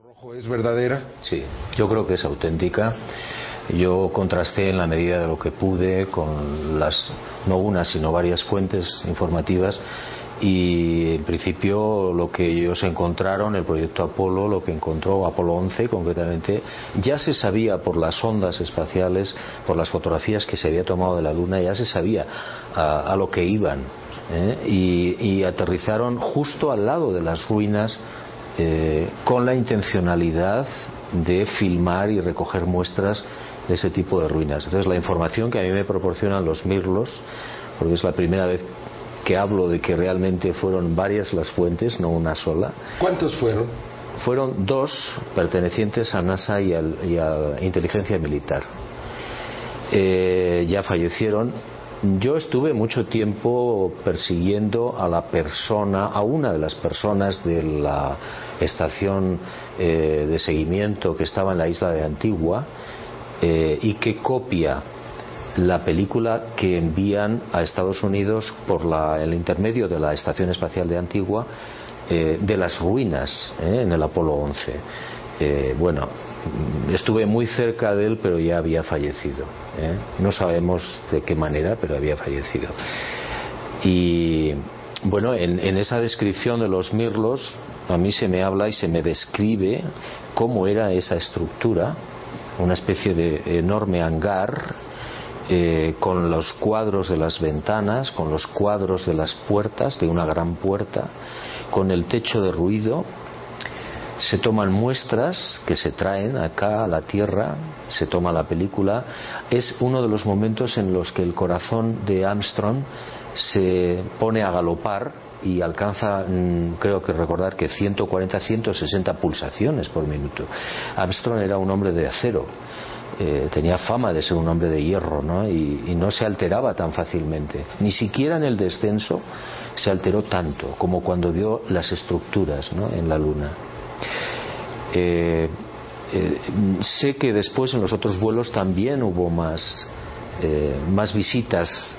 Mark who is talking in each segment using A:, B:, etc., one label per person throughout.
A: Rojo es verdadera?
B: Sí, yo creo que es auténtica. Yo contrasté en la medida de lo que pude con no una sino varias fuentes informativas, y en principio lo que ellos encontraron, el proyecto Apolo, lo que encontró Apolo 11 concretamente, ya se sabía por las ondas espaciales, por las fotografías que se había tomado de la Luna, ya se sabía a lo que iban, y aterrizaron justo al lado de las ruinas, con la intencionalidad de filmar y recoger muestras de ese tipo de ruinas. Entonces la información que a mí me proporcionan los Mirlos, porque es la primera vez que hablo de que realmente fueron varias las fuentes, no una sola.
A: ¿Cuántos fueron?
B: Fueron dos pertenecientes a NASA y a Inteligencia Militar. Ya fallecieron. Yo estuve mucho tiempo persiguiendo a una de las personas de la estación de seguimiento que estaba en la isla de Antigua, y que copia la película que envían a Estados Unidos por el intermedio de la Estación Espacial de Antigua, de las ruinas, en el Apolo 11. Bueno, estuve muy cerca de él, pero ya había fallecido. No sabemos de qué manera, pero había fallecido. Y bueno, en esa descripción de los Mirlos, a mí se me habla y se me describe cómo era esa estructura, una especie de enorme hangar, con los cuadros de las ventanas, con los cuadros de las puertas, de una gran puerta, con el techo de ruido. Se toman muestras que se traen acá a la Tierra, se toma la película. Es uno de los momentos en los que el corazón de Armstrong se pone a galopar y alcanza, creo que recordar que 140, 160 pulsaciones por minuto. Armstrong era un hombre de acero, tenía fama de ser un hombre de hierro, ¿no? Y no se alteraba tan fácilmente. Ni siquiera en el descenso se alteró tanto como cuando vio las estructuras, ¿no?, en la Luna. Sé que después en los otros vuelos también hubo más visitas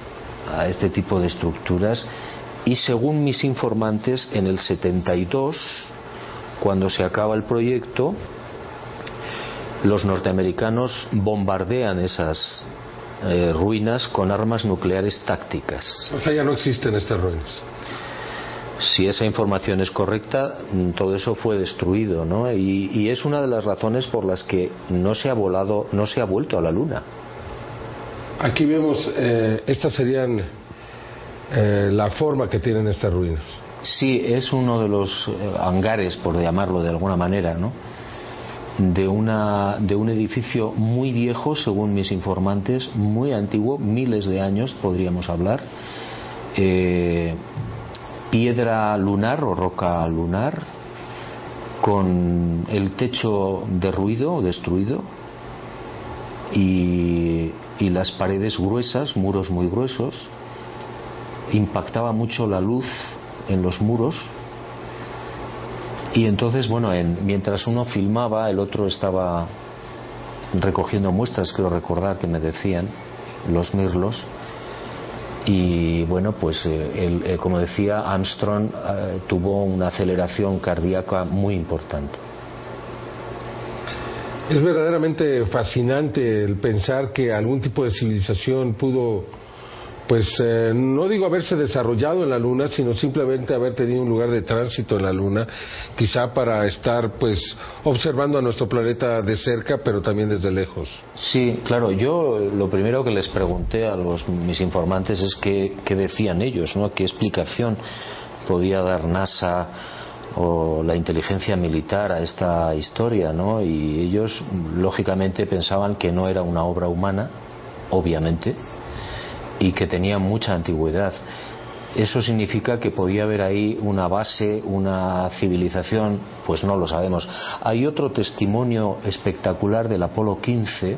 B: a este tipo de estructuras, y según mis informantes, en el 72, cuando se acaba el proyecto, los norteamericanos bombardean esas ruinas con armas nucleares tácticas.
A: O sea, ya no existen estas ruinas.
B: Si esa información es correcta, todo eso fue destruido, ¿no? Y es una de las razones por las que no se ha vuelto a la Luna.
A: Aquí vemos, estas serían la forma que tienen estas ruinas.
B: Sí, es uno de los hangares, por llamarlo de alguna manera, ¿no?, de un edificio muy viejo, según mis informantes, muy antiguo, miles de años podríamos hablar. Piedra lunar o roca lunar, con el techo de ruido destruido, y las paredes gruesas, muros muy gruesos. Impactaba mucho la luz en los muros, y entonces, bueno, mientras uno filmaba, el otro estaba recogiendo muestras, creo recordar que me decían los Mirlos. Y bueno, pues como decía, Armstrong tuvo una aceleración cardíaca muy importante.
A: Es verdaderamente fascinante el pensar que algún tipo de civilización pudo, pues no digo haberse desarrollado en la Luna, sino simplemente haber tenido un lugar de tránsito en la Luna, quizá para estar pues observando a nuestro planeta de cerca, pero también desde lejos.
B: Sí, claro. Yo lo primero que les pregunté a mis informantes es qué decían ellos, ¿no?, qué explicación podía dar NASA o la inteligencia militar a esta historia, ¿no? Y ellos lógicamente pensaban que no era una obra humana, obviamente, y que tenía mucha antigüedad. ¿Eso significa que podía haber ahí una base, una civilización? Pues no lo sabemos. Hay otro testimonio espectacular del Apolo 15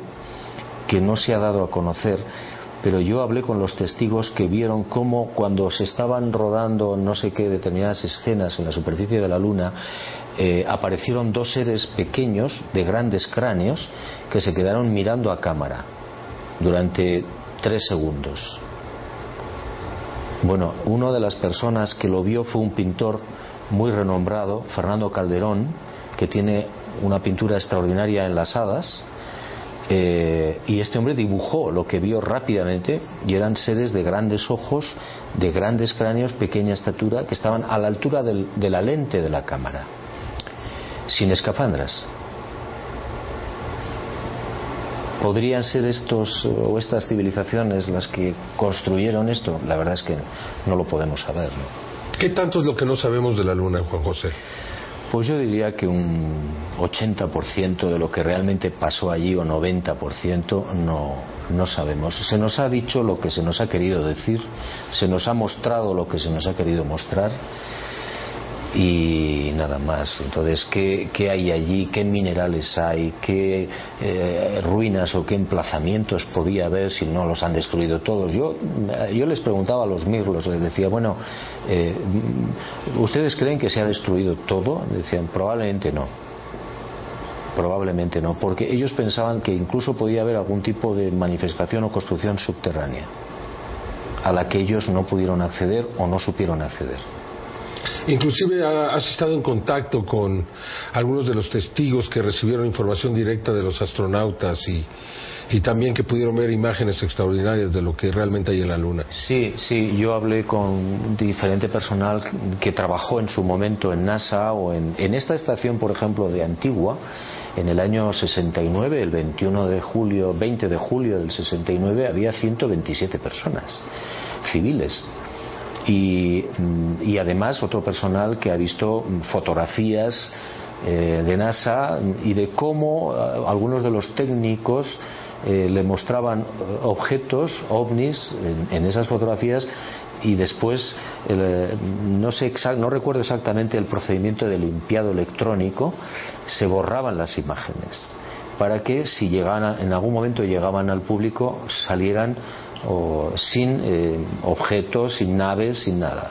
B: que no se ha dado a conocer, pero yo hablé con los testigos que vieron cómo, cuando se estaban rodando no sé qué determinadas escenas en la superficie de la Luna, aparecieron dos seres pequeños de grandes cráneos que se quedaron mirando a cámara durante 3 segundos. Bueno, una de las personas que lo vio fue un pintor muy renombrado, Fernando Calderón, que tiene una pintura extraordinaria en las hadas, y este hombre dibujó lo que vio rápidamente, y eran seres de grandes ojos, de grandes cráneos, pequeña estatura, que estaban a la altura de la lente de la cámara, sin escafandras. ¿Podrían ser estos o estas civilizaciones las que construyeron esto? La verdad es que no lo podemos saber, ¿no?
A: ¿Qué tanto es lo que no sabemos de la Luna, Juan José?
B: Pues yo diría que un 80% de lo que realmente pasó allí, o 90%, no sabemos. Se nos ha dicho lo que se nos ha querido decir, se nos ha mostrado lo que se nos ha querido mostrar, y nada más. Entonces, ¿qué hay allí? ¿Qué minerales hay? ¿Qué ruinas o qué emplazamientos podía haber si no los han destruido todos? Yo les preguntaba a los mirlos, les decía, bueno, ¿ustedes creen que se ha destruido todo? Decían, probablemente no. Probablemente no, porque ellos pensaban que incluso podía haber algún tipo de manifestación o construcción subterránea a la que ellos no pudieron acceder o no supieron acceder.
A: Inclusive has estado en contacto con algunos de los testigos que recibieron información directa de los astronautas y también que pudieron ver imágenes extraordinarias de lo que realmente hay en la Luna.
B: Sí, yo hablé con diferente personal que trabajó en su momento en NASA o en esta estación, por ejemplo, de Antigua. En el año 69, el 20 de julio del 69, había 127 personas civiles. Y además otro personal que ha visto fotografías de NASA y de cómo algunos de los técnicos le mostraban objetos, ovnis, en esas fotografías, y después no recuerdo exactamente el procedimiento de limpiado electrónico, se borraban las imágenes para que si llegaban en algún momento llegaban al público salieran sin objetos, sin naves, sin nada.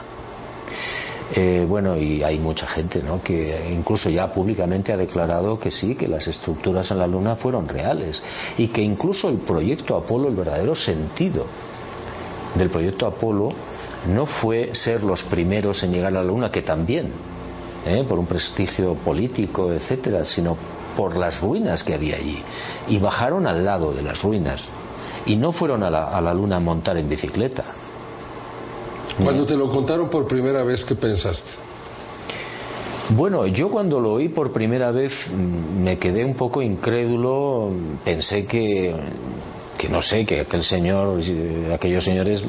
B: Bueno, y hay mucha gente, ¿no?, que incluso ya públicamente ha declarado que sí, que las estructuras en la Luna fueron reales, y que incluso el proyecto Apolo, el verdadero sentido del proyecto Apolo no fue ser los primeros en llegar a la Luna, que también, por un prestigio político, etcétera, sino por las ruinas que había allí, y bajaron al lado de las ruinas y no fueron a la Luna a montar en bicicleta.
A: Cuando te lo contaron por primera vez, ¿qué pensaste?
B: Bueno, yo cuando lo oí por primera vez me quedé un poco incrédulo, pensé que no sé, que aquellos señores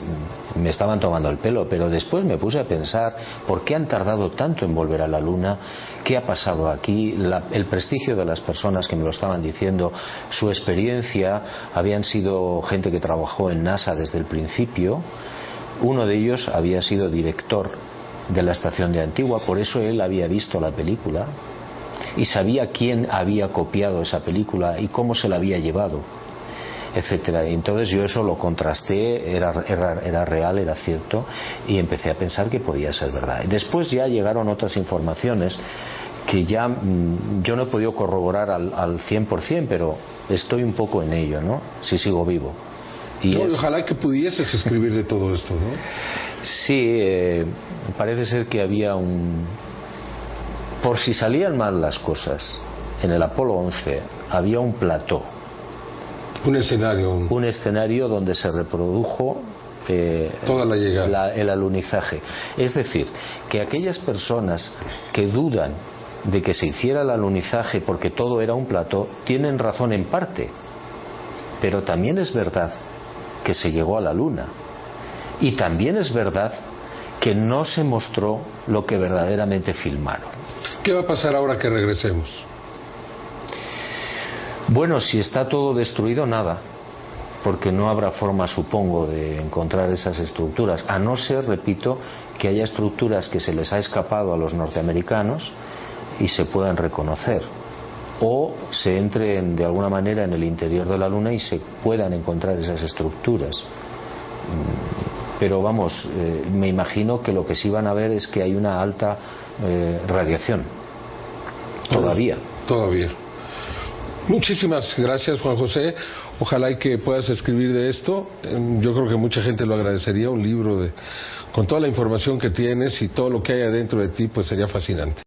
B: me estaban tomando el pelo, pero después me puse a pensar por qué han tardado tanto en volver a la Luna, qué ha pasado aquí, el prestigio de las personas que me lo estaban diciendo, su experiencia, habían sido gente que trabajó en NASA desde el principio, uno de ellos había sido director de la estación de Antigua, por eso él había visto la película y sabía quién había copiado esa película y cómo se la había llevado, etcétera. Entonces yo eso lo contrasté, era real, era cierto, y empecé a pensar que podía ser verdad. Después ya llegaron otras informaciones que ya yo no he podido corroborar al 100%, pero estoy un poco en ello, ¿no? Si sigo vivo.
A: Ojalá que pudieses escribir de todo esto, ¿no?
B: Sí, parece ser que había por si salían mal las cosas, en el Apolo 11 había un plató. Un escenario donde se reprodujo
A: toda la llegada,
B: el alunizaje. Es decir, que aquellas personas que dudan de que se hiciera el alunizaje porque todo era un plató, tienen razón en parte. Pero también es verdad que se llegó a la Luna. Y también es verdad que no se mostró lo que verdaderamente filmaron.
A: ¿Qué va a pasar ahora que regresemos?
B: Bueno, si está todo destruido, nada, porque no habrá forma, supongo, de encontrar esas estructuras, a no ser, repito, que haya estructuras que se les ha escapado a los norteamericanos y se puedan reconocer, o se entren de alguna manera en el interior de la Luna y se puedan encontrar esas estructuras. Pero vamos, me imagino que lo que sí van a ver es que hay una alta radiación todavía.
A: Muchísimas gracias, Juan José. Ojalá y que puedas escribir de esto. Yo creo que mucha gente lo agradecería, un libro con toda la información que tienes y todo lo que hay adentro de ti, pues sería fascinante.